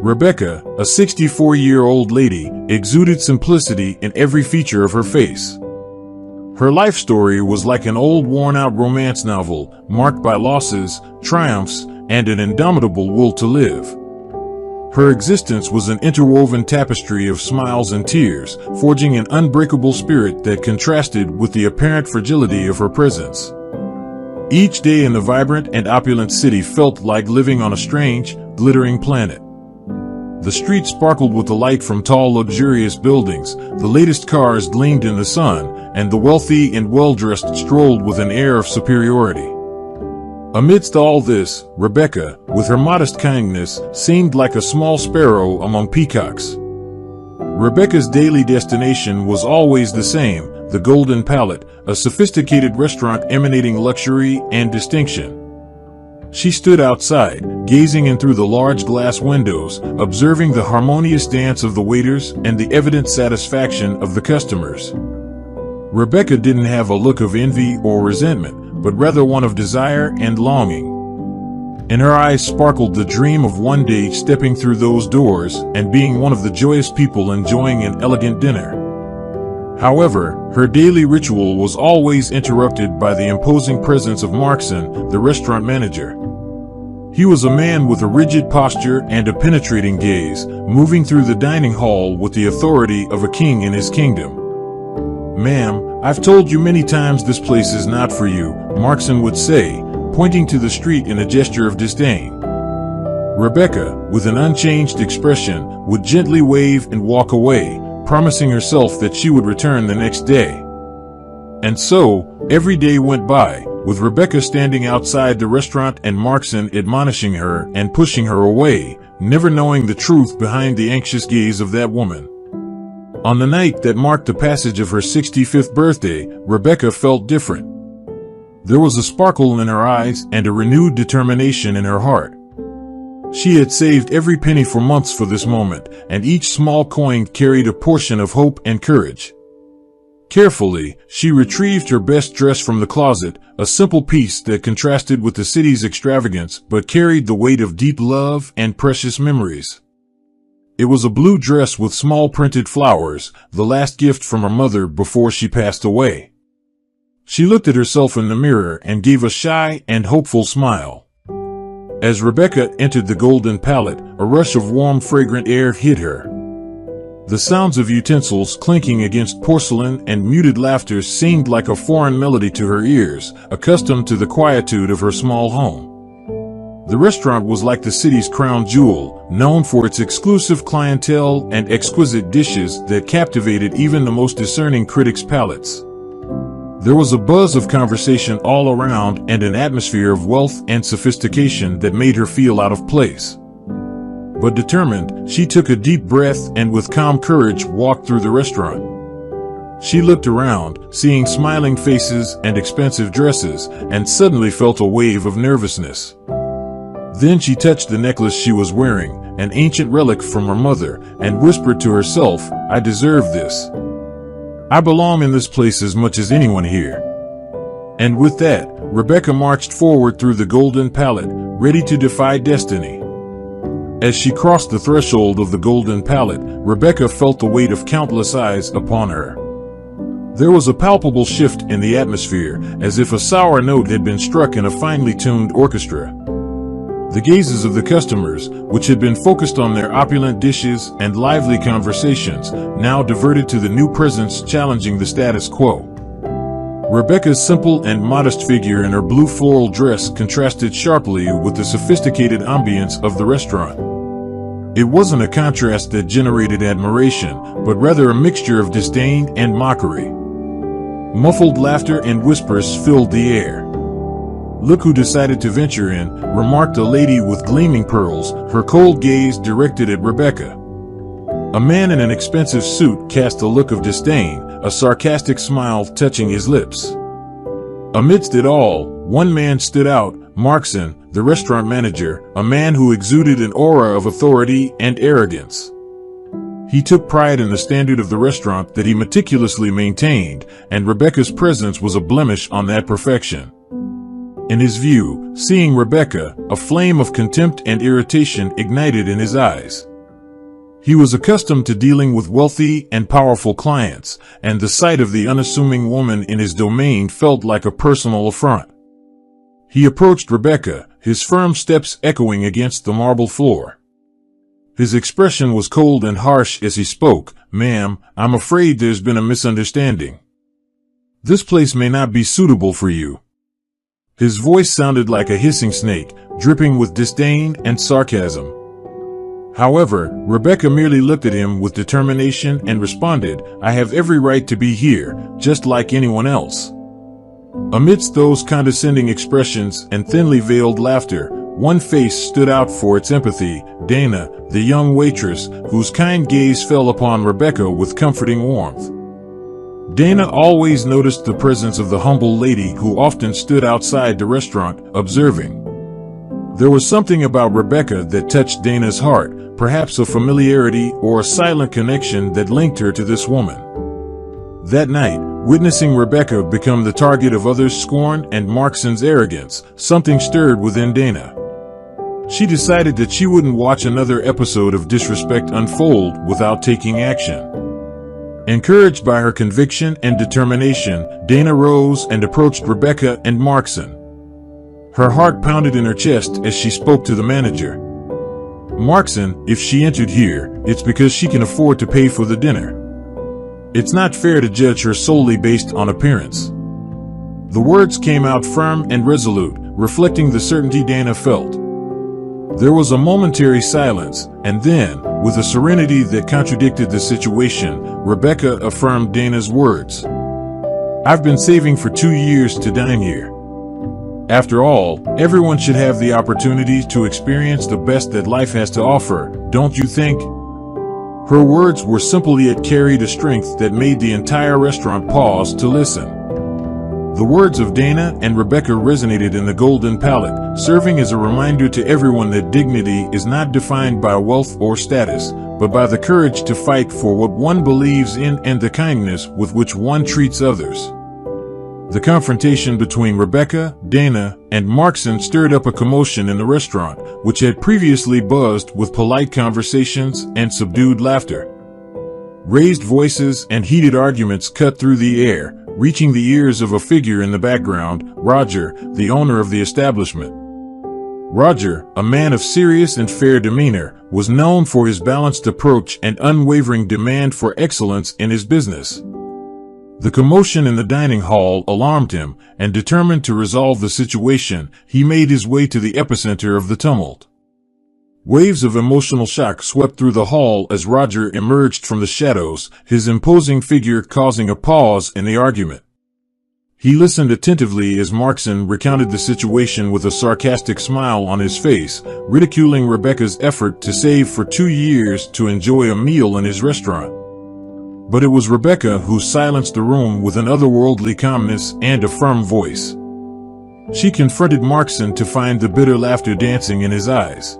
Rebecca, a 64-year-old lady, exuded simplicity in every feature of her face. Her life story was like an old worn-out romance novel, marked by losses, triumphs, and an indomitable will to live. Her existence was an interwoven tapestry of smiles and tears, forging an unbreakable spirit that contrasted with the apparent fragility of her presence. Each day in the vibrant and opulent city felt like living on a strange, glittering planet. The streets sparkled with the light from tall, luxurious buildings, the latest cars gleamed in the sun, and the wealthy and well-dressed strolled with an air of superiority. Amidst all this, Rebecca, with her modest kindness, seemed like a small sparrow among peacocks. Rebecca's daily destination was always the same, the Golden Palate, a sophisticated restaurant emanating luxury and distinction. She stood outside, gazing in through the large glass windows, observing the harmonious dance of the waiters and the evident satisfaction of the customers. Rebecca didn't have a look of envy or resentment, but rather one of desire and longing. In her eyes sparkled the dream of one day stepping through those doors and being one of the joyous people enjoying an elegant dinner. However, her daily ritual was always interrupted by the imposing presence of Marxen, the restaurant manager. He was a man with a rigid posture and a penetrating gaze, moving through the dining hall with the authority of a king in his kingdom. "Ma'am, I've told you many times this place is not for you," Marxen would say, pointing to the street in a gesture of disdain. Rebecca, with an unchanged expression, would gently wave and walk away, promising herself that she would return the next day. And so, every day went by, with Rebecca standing outside the restaurant and Marxen admonishing her and pushing her away, never knowing the truth behind the anxious gaze of that woman. On the night that marked the passage of her 65th birthday, Rebecca felt different. There was a sparkle in her eyes and a renewed determination in her heart. She had saved every penny for months for this moment, and each small coin carried a portion of hope and courage. Carefully, she retrieved her best dress from the closet, a simple piece that contrasted with the city's extravagance but carried the weight of deep love and precious memories. It was a blue dress with small printed flowers, the last gift from her mother before she passed away. She looked at herself in the mirror and gave a shy and hopeful smile. As Rebecca entered the Golden Palate, a rush of warm, fragrant air hit her. The sounds of utensils clinking against porcelain and muted laughter seemed like a foreign melody to her ears, accustomed to the quietude of her small home. The restaurant was like the city's crown jewel, known for its exclusive clientele and exquisite dishes that captivated even the most discerning critics' palates. There was a buzz of conversation all around and an atmosphere of wealth and sophistication that made her feel out of place. But determined, she took a deep breath and with calm courage walked through the restaurant. She looked around, seeing smiling faces and expensive dresses, and suddenly felt a wave of nervousness. Then she touched the necklace she was wearing, an ancient relic from her mother, and whispered to herself, "I deserve this. I belong in this place as much as anyone here." And with that, Rebecca marched forward through the Golden Palate, ready to defy destiny. As she crossed the threshold of the Golden Palate, Rebecca felt the weight of countless eyes upon her. There was a palpable shift in the atmosphere, as if a sour note had been struck in a finely tuned orchestra. The gazes of the customers, which had been focused on their opulent dishes and lively conversations, now diverted to the new presence challenging the status quo. Rebecca's simple and modest figure in her blue floral dress contrasted sharply with the sophisticated ambience of the restaurant. It wasn't a contrast that generated admiration, but rather a mixture of disdain and mockery. Muffled laughter and whispers filled the air. "Look who decided to venture in," remarked a lady with gleaming pearls, her cold gaze directed at Rebecca. A man in an expensive suit cast a look of disdain, a sarcastic smile touching his lips. Amidst it all, one man stood out, Marxen, the restaurant manager, a man who exuded an aura of authority and arrogance. He took pride in the standard of the restaurant that he meticulously maintained, and Rebecca's presence was a blemish on that perfection. In his view, seeing Rebecca, a flame of contempt and irritation ignited in his eyes. He was accustomed to dealing with wealthy and powerful clients, and the sight of the unassuming woman in his domain felt like a personal affront. He approached Rebecca, his firm steps echoing against the marble floor. His expression was cold and harsh as he spoke. "Ma'am, I'm afraid there's been a misunderstanding. This place may not be suitable for you." His voice sounded like a hissing snake, dripping with disdain and sarcasm. However, Rebecca merely looked at him with determination and responded, "I have every right to be here, just like anyone else." Amidst those condescending expressions and thinly veiled laughter, one face stood out for its empathy: Dana, the young waitress, whose kind gaze fell upon Rebecca with comforting warmth. Dana always noticed the presence of the humble lady who often stood outside the restaurant, observing. There was something about Rebecca that touched Dana's heart, perhaps a familiarity or a silent connection that linked her to this woman. That night, witnessing Rebecca become the target of others' scorn and Marxen's arrogance, something stirred within Dana. She decided that she wouldn't watch another episode of disrespect unfold without taking action. Encouraged by her conviction and determination, Dana rose and approached Rebecca and Marxen. Her heart pounded in her chest as she spoke to the manager. "Marxen, if she entered here, it's because she can afford to pay for the dinner. It's not fair to judge her solely based on appearance." The words came out firm and resolute, reflecting the certainty Dana felt. There was a momentary silence, and then, with a serenity that contradicted the situation, Rebecca affirmed Dana's words. "I've been saving for 2 years to dine here. After all, everyone should have the opportunity to experience the best that life has to offer, don't you think?" Her words were simple yet carried a strength that made the entire restaurant pause to listen. The words of Dana and Rebecca resonated in the Golden Palate, serving as a reminder to everyone that dignity is not defined by wealth or status, but by the courage to fight for what one believes in and the kindness with which one treats others. The confrontation between Rebecca, Dana, and Marxen stirred up a commotion in the restaurant, which had previously buzzed with polite conversations and subdued laughter. Raised voices and heated arguments cut through the air, reaching the ears of a figure in the background, Roger, the owner of the establishment. Roger, a man of serious and fair demeanor, was known for his balanced approach and unwavering demand for excellence in his business. The commotion in the dining hall alarmed him, and determined to resolve the situation, he made his way to the epicenter of the tumult. Waves of emotional shock swept through the hall as Roger emerged from the shadows, his imposing figure causing a pause in the argument. He listened attentively as Marxen recounted the situation with a sarcastic smile on his face, ridiculing Rebecca's effort to save for 2 years to enjoy a meal in his restaurant. But it was Rebecca who silenced the room with an otherworldly calmness and a firm voice. She confronted Marxen to find the bitter laughter dancing in his eyes.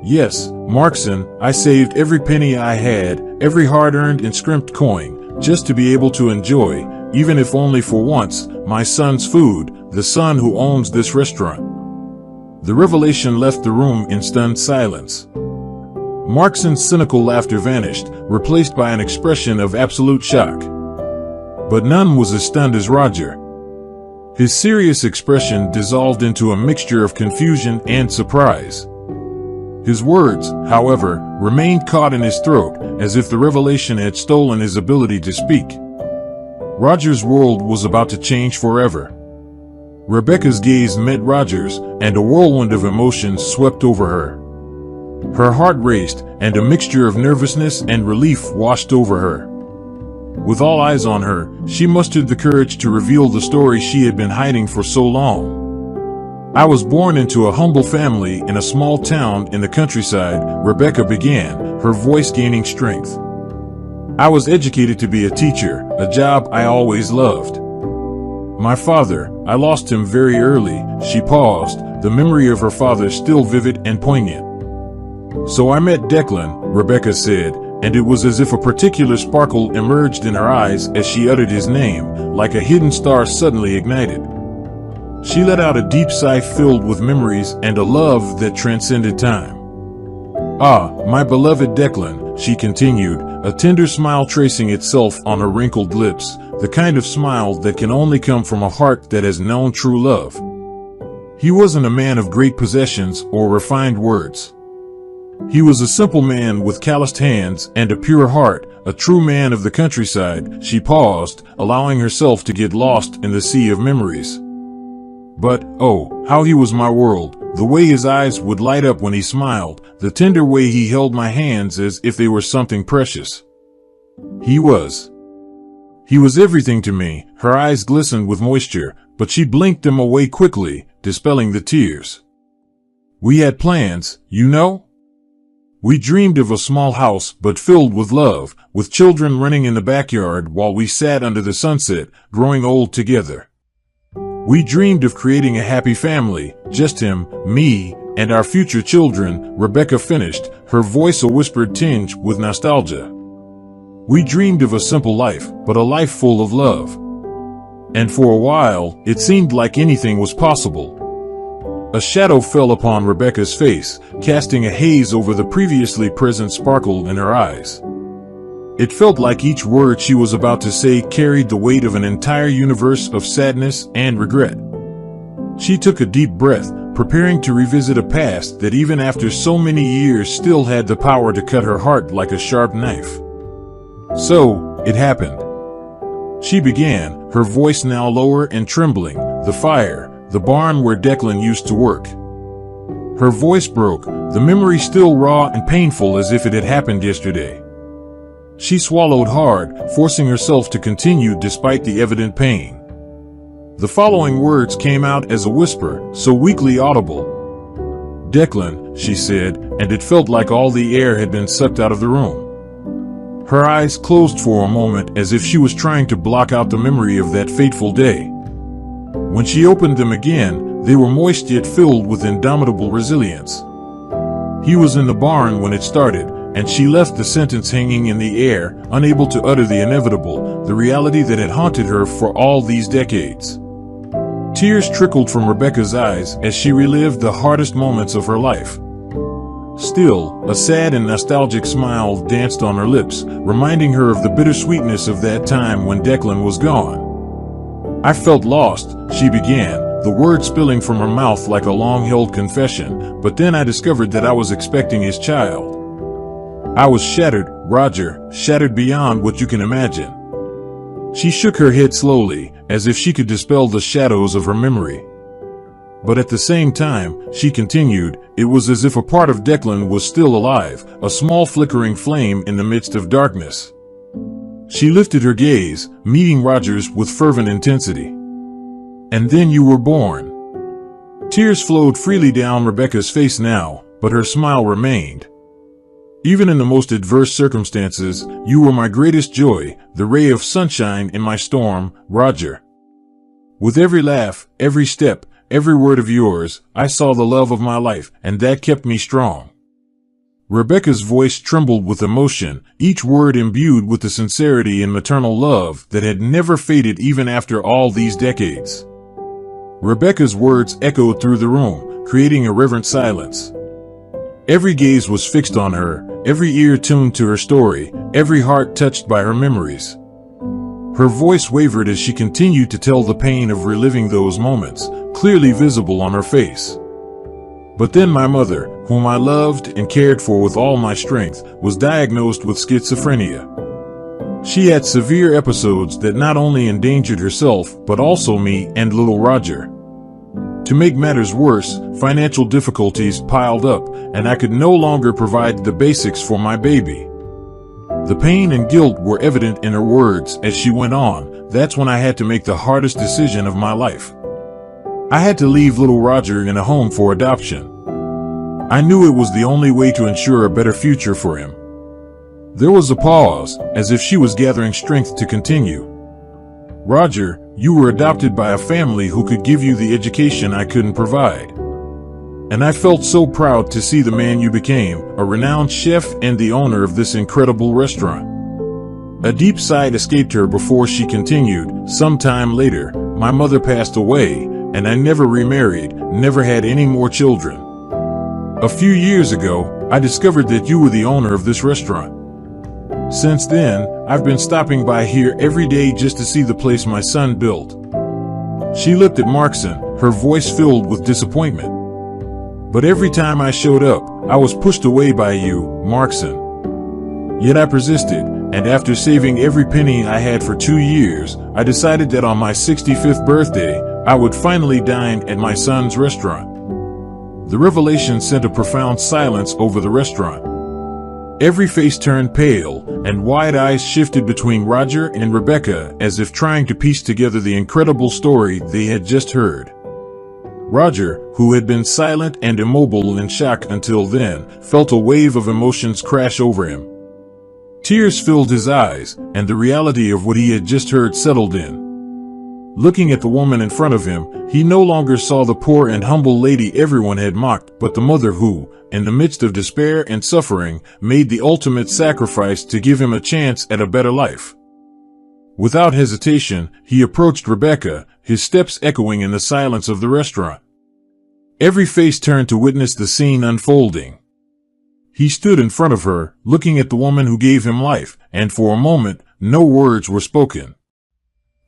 "Yes, Marxen, I saved every penny I had, every hard-earned and scrimped coin, just to be able to enjoy, even if only for once, my son's food, the son who owns this restaurant." The revelation left the room in stunned silence. Marxen's cynical laughter vanished, replaced by an expression of absolute shock. But none was as stunned as Roger. His serious expression dissolved into a mixture of confusion and surprise. His words, however, remained caught in his throat, as if the revelation had stolen his ability to speak. Roger's world was about to change forever. Rebecca's gaze met Roger's, and a whirlwind of emotions swept over her. Her heart raced, and a mixture of nervousness and relief washed over her. With all eyes on her, she mustered the courage to reveal the story she had been hiding for so long. "I was born into a humble family in a small town in the countryside," Rebecca began, her voice gaining strength. "I was educated to be a teacher, a job I always loved. My father, I lost him very early." She paused, the memory of her father still vivid and poignant. "So I met Declan," Rebecca said, and it was as if a particular sparkle emerged in her eyes as she uttered his name, like a hidden star suddenly ignited. She let out a deep sigh filled with memories and a love that transcended time. "Ah, my beloved Declan," she continued, a tender smile tracing itself on her wrinkled lips, the kind of smile that can only come from a heart that has known true love. He wasn't a man of great possessions or refined words. He was a simple man with calloused hands and a pure heart, a true man of the countryside. She paused, allowing herself to get lost in the sea of memories. But, oh, how he was my world, the way his eyes would light up when he smiled, the tender way he held my hands as if they were something precious. He was everything to me. Her eyes glistened with moisture, but she blinked them away quickly, dispelling the tears. We had plans, you know? We dreamed of a small house but filled with love, with children running in the backyard while we sat under the sunset, growing old together. We dreamed of creating a happy family, just him, me, and our future children, Rebecca finished, her voice a whispered tinge with nostalgia. We dreamed of a simple life, but a life full of love. And for a while, it seemed like anything was possible. A shadow fell upon Rebecca's face, casting a haze over the previously present sparkle in her eyes. It felt like each word she was about to say carried the weight of an entire universe of sadness and regret. She took a deep breath, preparing to revisit a past that even after so many years still had the power to cut her heart like a sharp knife. So, it happened. She began, her voice now lower and trembling, the fire, the barn where Declan used to work. Her voice broke, the memory still raw and painful as if it had happened yesterday. She swallowed hard, forcing herself to continue despite the evident pain. The following words came out as a whisper, so weakly audible. "Declan," she said, and it felt like all the air had been sucked out of the room. Her eyes closed for a moment as if she was trying to block out the memory of that fateful day. When she opened them again, they were moist yet filled with indomitable resilience. He was in the barn when it started, and she left the sentence hanging in the air, unable to utter the inevitable, the reality that had haunted her for all these decades. Tears trickled from Rebecca's eyes as she relived the hardest moments of her life. Still, a sad and nostalgic smile danced on her lips, reminding her of the bittersweetness of that time when Declan was gone. "I felt lost," she began, the words spilling from her mouth like a long-held confession, but then I discovered that I was expecting his child. I was shattered, Roger, shattered beyond what you can imagine. She shook her head slowly, as if she could dispel the shadows of her memory. But at the same time, she continued, it was as if a part of Declan was still alive, a small flickering flame in the midst of darkness. She lifted her gaze, meeting Roger's with fervent intensity. "And then you were born." Tears flowed freely down Rebecca's face now, but her smile remained. "Even in the most adverse circumstances, you were my greatest joy, the ray of sunshine in my storm, Roger. With every laugh, every step, every word of yours, I saw the love of my life, and that kept me strong." Rebecca's voice trembled with emotion, each word imbued with the sincerity and maternal love that had never faded even after all these decades. Rebecca's words echoed through the room, creating a reverent silence. Every gaze was fixed on her, every ear tuned to her story, every heart touched by her memories. Her voice wavered as she continued to tell the pain of reliving those moments, clearly visible on her face. But then my mother, whom I loved and cared for with all my strength, was diagnosed with schizophrenia. She had severe episodes that not only endangered herself, but also me and little Roger. To make matters worse, financial difficulties piled up, and I could no longer provide the basics for my baby. The pain and guilt were evident in her words as she went on. That's when I had to make the hardest decision of my life. I had to leave little Roger in a home for adoption. I knew it was the only way to ensure a better future for him. There was a pause, as if she was gathering strength to continue. "Roger, you were adopted by a family who could give you the education I couldn't provide. And I felt so proud to see the man you became, a renowned chef and the owner of this incredible restaurant." A deep sigh escaped her before she continued, "Some time later, my mother passed away, and I never remarried, never had any more children. A few years ago, I discovered that you were the owner of this restaurant. Since then, I've been stopping by here every day just to see the place my son built." She looked at Marxen, her voice filled with disappointment. "But every time I showed up, I was pushed away by you, Marxen. Yet I persisted, and after saving every penny I had for 2 years, I decided that on my 65th birthday, I would finally dine at my son's restaurant." The revelation sent a profound silence over the restaurant. Every face turned pale, and wide eyes shifted between Roger and Rebecca as if trying to piece together the incredible story they had just heard. Roger, who had been silent and immobile in shock until then, felt a wave of emotions crash over him. Tears filled his eyes, and the reality of what he had just heard settled in. Looking at the woman in front of him, he no longer saw the poor and humble lady everyone had mocked, but the mother who, in the midst of despair and suffering, made the ultimate sacrifice to give him a chance at a better life. Without hesitation, he approached Rebecca, his steps echoing in the silence of the restaurant. Every face turned to witness the scene unfolding. He stood in front of her, looking at the woman who gave him life, and for a moment, no words were spoken.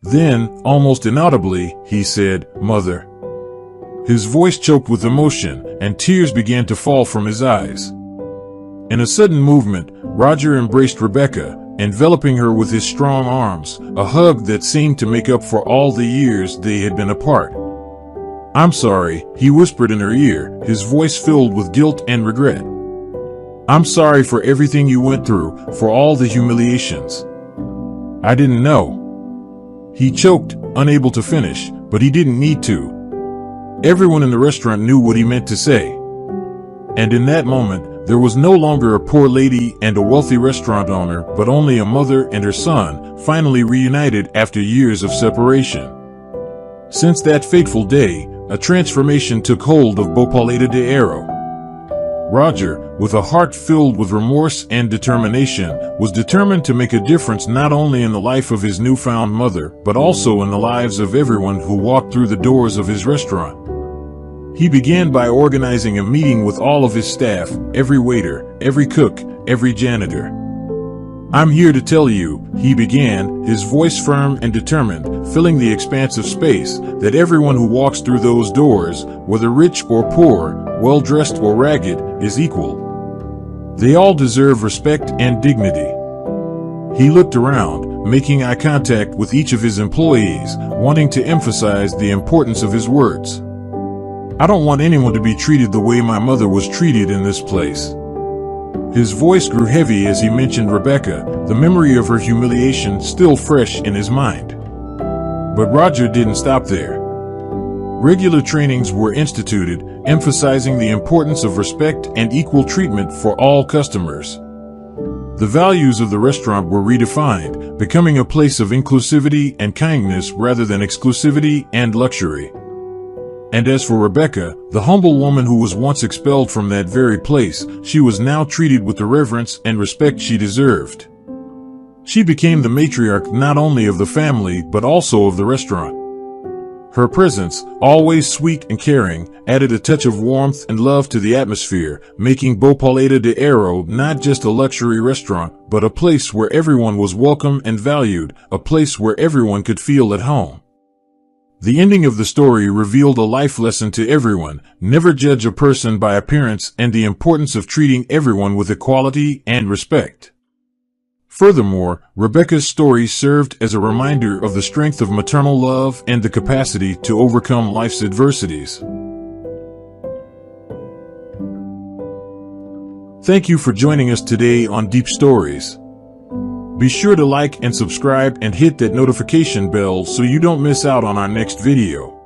Then, almost inaudibly, he said, "Mother." His voice choked with emotion, and tears began to fall from his eyes. In a sudden movement, Roger embraced Rebecca, enveloping her with his strong arms, a hug that seemed to make up for all the years they had been apart. "I'm sorry," he whispered in her ear, his voice filled with guilt and regret. "I'm sorry for everything you went through, for all the humiliations. I didn't know." He choked, unable to finish, but he didn't need to. Everyone in the restaurant knew what he meant to say. And in that moment, there was no longer a poor lady and a wealthy restaurant owner, but only a mother and her son, finally reunited after years of separation. Since that fateful day, a transformation took hold of Golden Palate. Roger, with a heart filled with remorse and determination, was determined to make a difference not only in the life of his newfound mother, but also in the lives of everyone who walked through the doors of his restaurant. He began by organizing a meeting with all of his staff, every waiter, every cook, every janitor. "I'm here to tell you," he began, his voice firm and determined, filling the expanse of space, "that everyone who walks through those doors, whether rich or poor, well-dressed or ragged, is equal. They all deserve respect and dignity." He looked around, making eye contact with each of his employees, wanting to emphasize the importance of his words. "I don't want anyone to be treated the way my mother was treated in this place." His voice grew heavy as he mentioned Rebecca, the memory of her humiliation still fresh in his mind. But Roger didn't stop there. Regular trainings were instituted, emphasizing the importance of respect and equal treatment for all customers. The values of the restaurant were redefined, becoming a place of inclusivity and kindness rather than exclusivity and luxury. And as for Rebecca, the humble woman who was once expelled from that very place, she was now treated with the reverence and respect she deserved. She became the matriarch not only of the family but also of the restaurant. Her presence, always sweet and caring, added a touch of warmth and love to the atmosphere, making Golden Palate not just a luxury restaurant, but a place where everyone was welcome and valued, a place where everyone could feel at home. The ending of the story revealed a life lesson to everyone: never judge a person by appearance, and the importance of treating everyone with equality and respect. Furthermore, Rebecca's story served as a reminder of the strength of maternal love and the capacity to overcome life's adversities. Thank you for joining us today on Deep Stories. Be sure to like and subscribe and hit that notification bell so you don't miss out on our next video.